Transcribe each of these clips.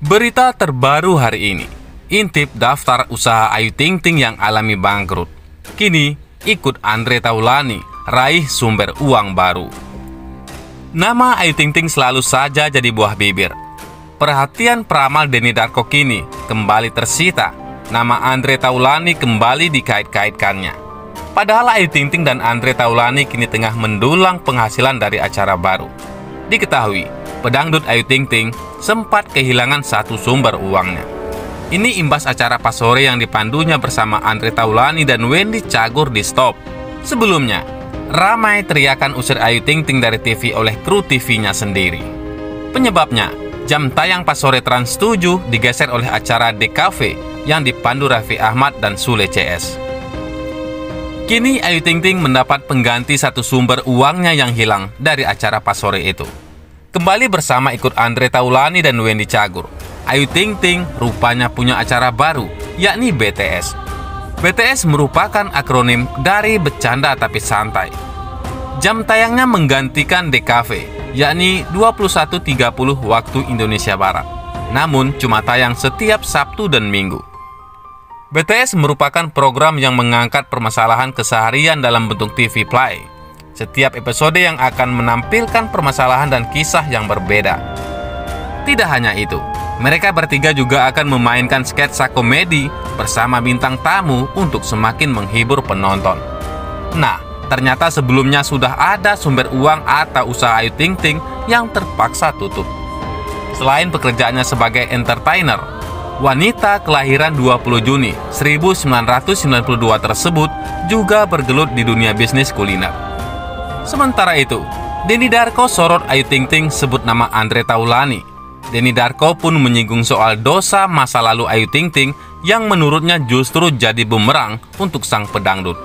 Berita terbaru hari ini, intip daftar usaha Ayu Ting Ting yang alami bangkrut. Kini ikut Andre Taulany raih sumber uang baru. Nama Ayu Ting Ting selalu saja jadi buah bibir. Perhatian peramal Denny Darko kini kembali tersita. Nama Andre Taulany kembali dikait-kaitkannya. Padahal Ayu Ting Ting dan Andre Taulany kini tengah mendulang penghasilan dari acara baru. Diketahui, pedangdut Ayu Ting Ting sempat kehilangan satu sumber uangnya. Ini imbas acara pas sore yang dipandunya bersama Andre Taulany dan Wendy Cagur di Stop. Sebelumnya, ramai teriakan usir Ayu Ting Ting dari TV oleh kru TV-nya sendiri. Penyebabnya, jam tayang pas sore Trans 7 digeser oleh acara The Cafe yang dipandu Raffi Ahmad dan Sule CS. Kini Ayu Ting Ting mendapat pengganti satu sumber uangnya yang hilang dari acara pas sore itu. Kembali bersama ikut Andre Taulany dan Wendy Cagur, Ayu Ting Ting rupanya punya acara baru, yakni BTS. BTS merupakan akronim dari Bercanda Tapi Santai. Jam tayangnya menggantikan The Cafe, yakni 21.30 waktu Indonesia Barat. Namun cuma tayang setiap Sabtu dan Minggu. BTS merupakan program yang mengangkat permasalahan keseharian dalam bentuk TV play. Setiap episode yang akan menampilkan permasalahan dan kisah yang berbeda. Tidak hanya itu, mereka bertiga juga akan memainkan sketsa komedi bersama bintang tamu untuk semakin menghibur penonton. Nah, ternyata sebelumnya sudah ada sumber uang atau usaha Ayu Ting Ting yang terpaksa tutup. Selain pekerjaannya sebagai entertainer, wanita kelahiran 20 Juni 1992 tersebut juga bergelut di dunia bisnis kuliner. Sementara itu, Denny Darko sorot Ayu Ting Ting sebut nama Andre Taulany. Denny Darko pun menyinggung soal dosa masa lalu Ayu Ting Ting yang menurutnya justru jadi bumerang untuk sang pedangdut.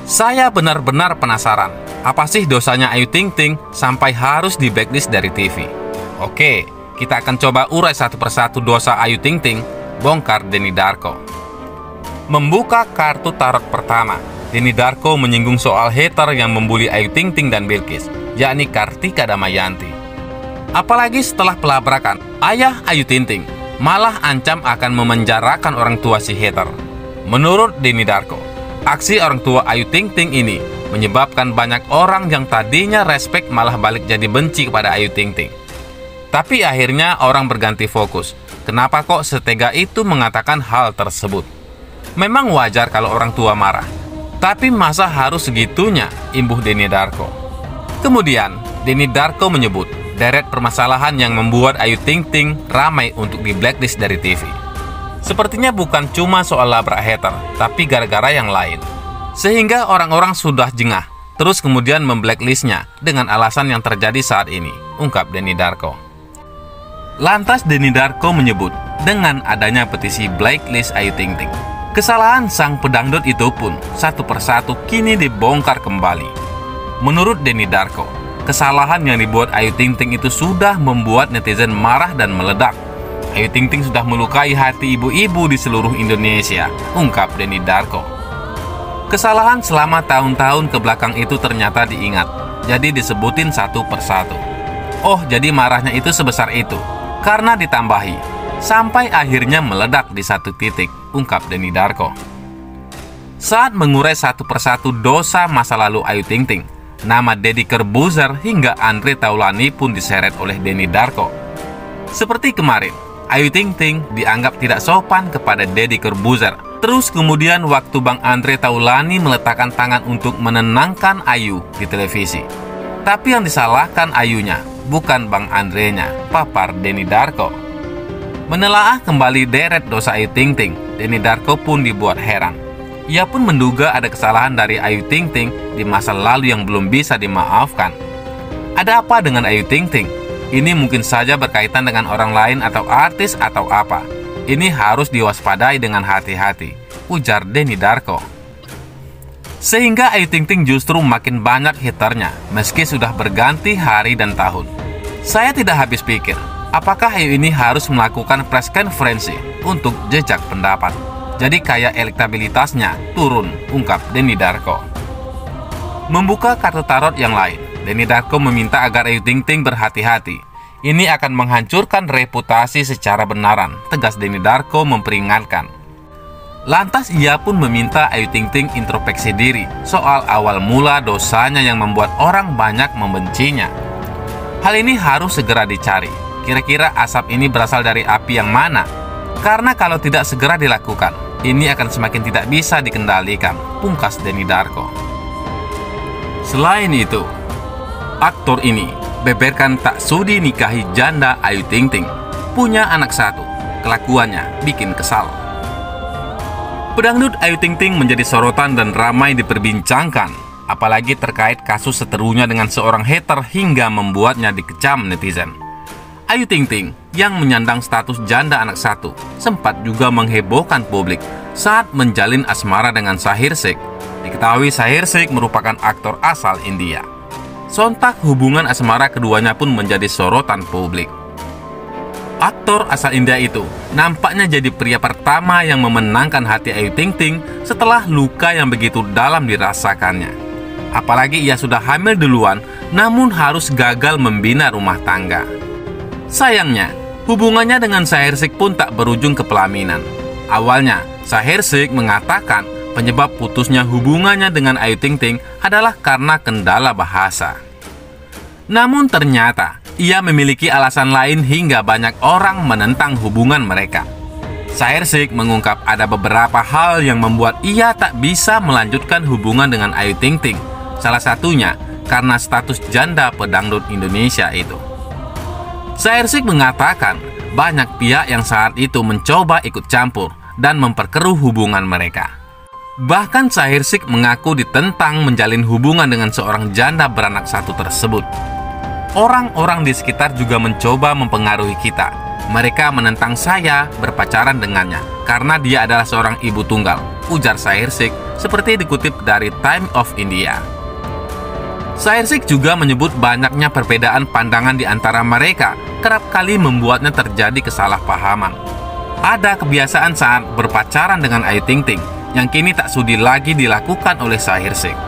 Saya benar-benar penasaran, apa sih dosanya Ayu Ting Ting sampai harus di blacklist dari TV? Oke, kita akan coba urai satu persatu dosa Ayu Ting Ting, bongkar Denny Darko. Membuka kartu tarot pertama, Denny Darko menyinggung soal hater yang membuli Ayu Ting Ting dan Bilkis, yakni Kartika Damayanti. Apalagi setelah pelabrakan, ayah Ayu Ting Ting malah ancam akan memenjarakan orang tua si hater. Menurut Denny Darko, aksi orang tua Ayu Ting Ting ini menyebabkan banyak orang yang tadinya respek malah balik jadi benci kepada Ayu Ting Ting. Tapi akhirnya orang berganti fokus. Kenapa kok setega itu mengatakan hal tersebut? Memang wajar kalau orang tua marah. Tapi masa harus segitunya, imbuh Denny Darko. Kemudian, Denny Darko menyebut deret permasalahan yang membuat Ayu Ting Ting ramai untuk di blacklist dari TV. Sepertinya bukan cuma soal labrak hater, tapi gara-gara yang lain. Sehingga orang-orang sudah jengah, terus kemudian memblacklistnya dengan alasan yang terjadi saat ini, ungkap Denny Darko. Lantas Denny Darko menyebut dengan adanya petisi blacklist Ayu Ting Ting, kesalahan sang pedangdut itu pun satu persatu kini dibongkar kembali. Menurut Denny Darko, kesalahan yang dibuat Ayu Ting Ting itu sudah membuat netizen marah dan meledak. Ayu Ting Ting sudah melukai hati ibu-ibu di seluruh Indonesia, ungkap Denny Darko. Kesalahan selama tahun-tahun kebelakang itu ternyata diingat, jadi disebutin satu persatu. Oh, jadi marahnya itu sebesar itu, karena ditambahi sampai akhirnya meledak di satu titik, ungkap Denny Darko. Saat mengurai satu persatu dosa masa lalu Ayu Ting Ting, nama Deddy Corbuzier hingga Andre Taulany pun diseret oleh Denny Darko. Seperti kemarin, Ayu Ting Ting dianggap tidak sopan kepada Deddy Corbuzier. Terus kemudian waktu Bang Andre Taulany meletakkan tangan untuk menenangkan Ayu di televisi. Tapi yang disalahkan Ayunya, bukan Bang Andre-nya, papar Denny Darko. Menelaah kembali deret dosa Ayu Ting Ting, Denny Darko pun dibuat heran. Ia pun menduga ada kesalahan dari Ayu Ting Ting di masa lalu yang belum bisa dimaafkan. Ada apa dengan Ayu Ting Ting? Ini mungkin saja berkaitan dengan orang lain atau artis atau apa. Ini harus diwaspadai dengan hati-hati, ujar Denny Darko. Sehingga Ayu Ting Ting justru makin banyak haternya meski sudah berganti hari dan tahun. Saya tidak habis pikir, apakah Ayu ini harus melakukan press conference untuk jejak pendapat? Jadi kayak elektabilitasnya turun, ungkap Denny Darko. Membuka kartu tarot yang lain, Denny Darko meminta agar Ayu Ting Ting berhati-hati. Ini akan menghancurkan reputasi secara benaran, tegas Denny Darko memperingatkan. Lantas ia pun meminta Ayu Ting Ting introspeksi diri soal awal mula dosanya yang membuat orang banyak membencinya. Hal ini harus segera dicari. Kira-kira asap ini berasal dari api yang mana? Karena kalau tidak segera dilakukan, ini akan semakin tidak bisa dikendalikan, pungkas Denny Darko. Selain itu, aktor ini beberkan tak sudi nikahi janda Ayu Ting Ting. Punya anak satu, kelakuannya bikin kesal. Pedangdut Ayu Ting Ting menjadi sorotan dan ramai diperbincangkan, apalagi terkait kasus seterunya dengan seorang hater hingga membuatnya dikecam netizen. Ayu Ting Ting yang menyandang status janda anak satu sempat juga menghebohkan publik saat menjalin asmara dengan Shaheer Sheikh. Diketahui Shaheer Sheikh merupakan aktor asal India. Sontak hubungan asmara keduanya pun menjadi sorotan publik. Aktor asal India itu nampaknya jadi pria pertama yang memenangkan hati Ayu Ting Ting setelah luka yang begitu dalam dirasakannya. Apalagi ia sudah hamil duluan, namun harus gagal membina rumah tangga. Sayangnya, hubungannya dengan Shaheer Sheikh pun tak berujung ke pelaminan. Awalnya, Shaheer Sheikh mengatakan penyebab putusnya hubungannya dengan Ayu Ting Ting adalah karena kendala bahasa. Namun ternyata ia memiliki alasan lain hingga banyak orang menentang hubungan mereka. Shaheer Sheikh mengungkap ada beberapa hal yang membuat ia tak bisa melanjutkan hubungan dengan Ayu Ting Ting. Salah satunya karena status janda pedangdut Indonesia itu. Shaheer Sheikh mengatakan banyak pihak yang saat itu mencoba ikut campur dan memperkeruh hubungan mereka. Bahkan Shaheer Sheikh mengaku ditentang menjalin hubungan dengan seorang janda beranak satu tersebut. Orang-orang di sekitar juga mencoba mempengaruhi kita. Mereka menentang saya berpacaran dengannya karena dia adalah seorang ibu tunggal, ujar Shaheer Sheikh seperti dikutip dari Time of India. Shaheer Sheikh juga menyebut banyaknya perbedaan pandangan di antara mereka kerap kali membuatnya terjadi kesalahpahaman. Ada kebiasaan saat berpacaran dengan Ayu Ting Ting yang kini tak sudi lagi dilakukan oleh Shaheer Sheikh.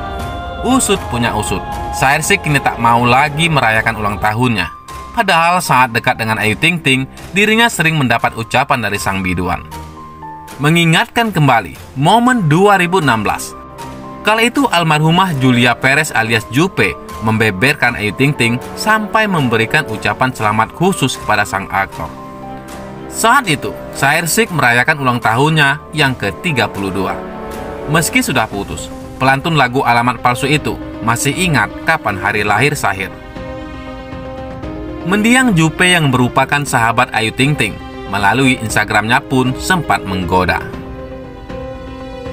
Usut punya usut, Shaheer Sheikh kini tak mau lagi merayakan ulang tahunnya. Padahal saat dekat dengan Ayu Ting Ting, dirinya sering mendapat ucapan dari sang biduan. Mengingatkan kembali momen 2016. Kala itu almarhumah Julia Perez alias Jupe membeberkan Ayu Ting Ting sampai memberikan ucapan selamat khusus kepada sang aktor. Saat itu, Shaheer Sheikh merayakan ulang tahunnya yang ke-32. Meski sudah putus, pelantun lagu Alamat Palsu itu masih ingat kapan hari lahir Shaheer. Mendiang Jupe yang merupakan sahabat Ayu Ting Ting melalui Instagramnya pun sempat menggoda.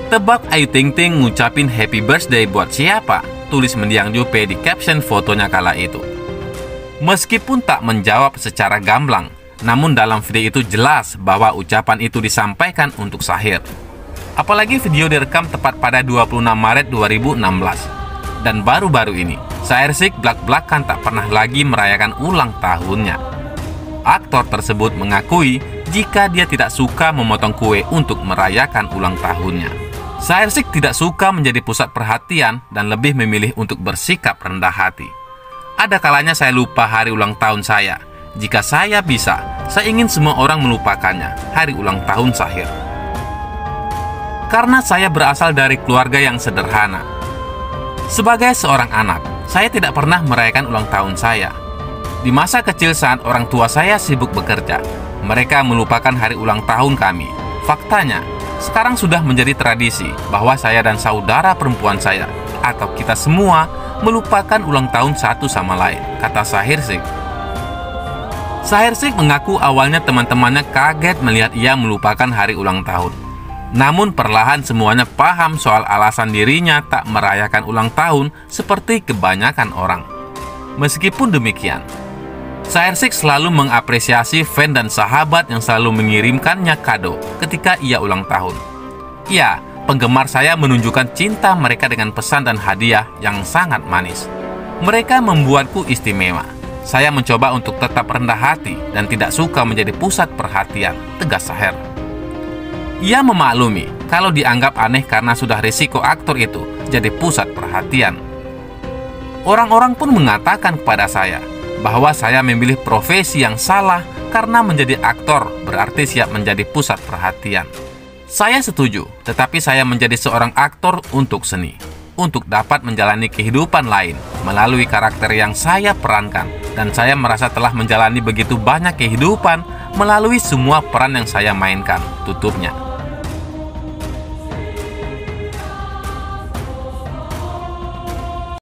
Tebak Ayu Ting Ting ngucapin happy birthday buat siapa? Tulis mendiang Jupe di caption fotonya kala itu. Meskipun tak menjawab secara gamblang, namun dalam video itu jelas bahwa ucapan itu disampaikan untuk Shaheer. Apalagi video direkam tepat pada 26 Maret 2016. Dan baru-baru ini, Shaheer Sheikh blak-blakan tak pernah lagi merayakan ulang tahunnya. Aktor tersebut mengakui jika dia tidak suka memotong kue untuk merayakan ulang tahunnya. Shaheer Sheikh tidak suka menjadi pusat perhatian dan lebih memilih untuk bersikap rendah hati. Ada kalanya saya lupa hari ulang tahun saya. Jika saya bisa, saya ingin semua orang melupakannya, hari ulang tahun Shaheer. Karena saya berasal dari keluarga yang sederhana. Sebagai seorang anak, saya tidak pernah merayakan ulang tahun saya. Di masa kecil saat orang tua saya sibuk bekerja, mereka melupakan hari ulang tahun kami. Faktanya, sekarang sudah menjadi tradisi bahwa saya dan saudara perempuan saya, atau kita semua, melupakan ulang tahun satu sama lain, kata Shaheer Sheikh. Shaheer Sheikh mengaku awalnya teman-temannya kaget melihat ia melupakan hari ulang tahun. Namun perlahan semuanya paham soal alasan dirinya tak merayakan ulang tahun seperti kebanyakan orang. Meskipun demikian, Shaheer Sheikh selalu mengapresiasi fan dan sahabat yang selalu mengirimkannya kado ketika ia ulang tahun. Ya, penggemar saya menunjukkan cinta mereka dengan pesan dan hadiah yang sangat manis. Mereka membuatku istimewa. Saya mencoba untuk tetap rendah hati dan tidak suka menjadi pusat perhatian, tegas Shaheer. Ia memaklumi kalau dianggap aneh karena sudah risiko aktor itu jadi pusat perhatian. Orang-orang pun mengatakan kepada saya, bahwa saya memilih profesi yang salah karena menjadi aktor berarti siap menjadi pusat perhatian. Saya setuju, tetapi saya menjadi seorang aktor untuk seni, untuk dapat menjalani kehidupan lain melalui karakter yang saya perankan, dan saya merasa telah menjalani begitu banyak kehidupan melalui semua peran yang saya mainkan, tutupnya.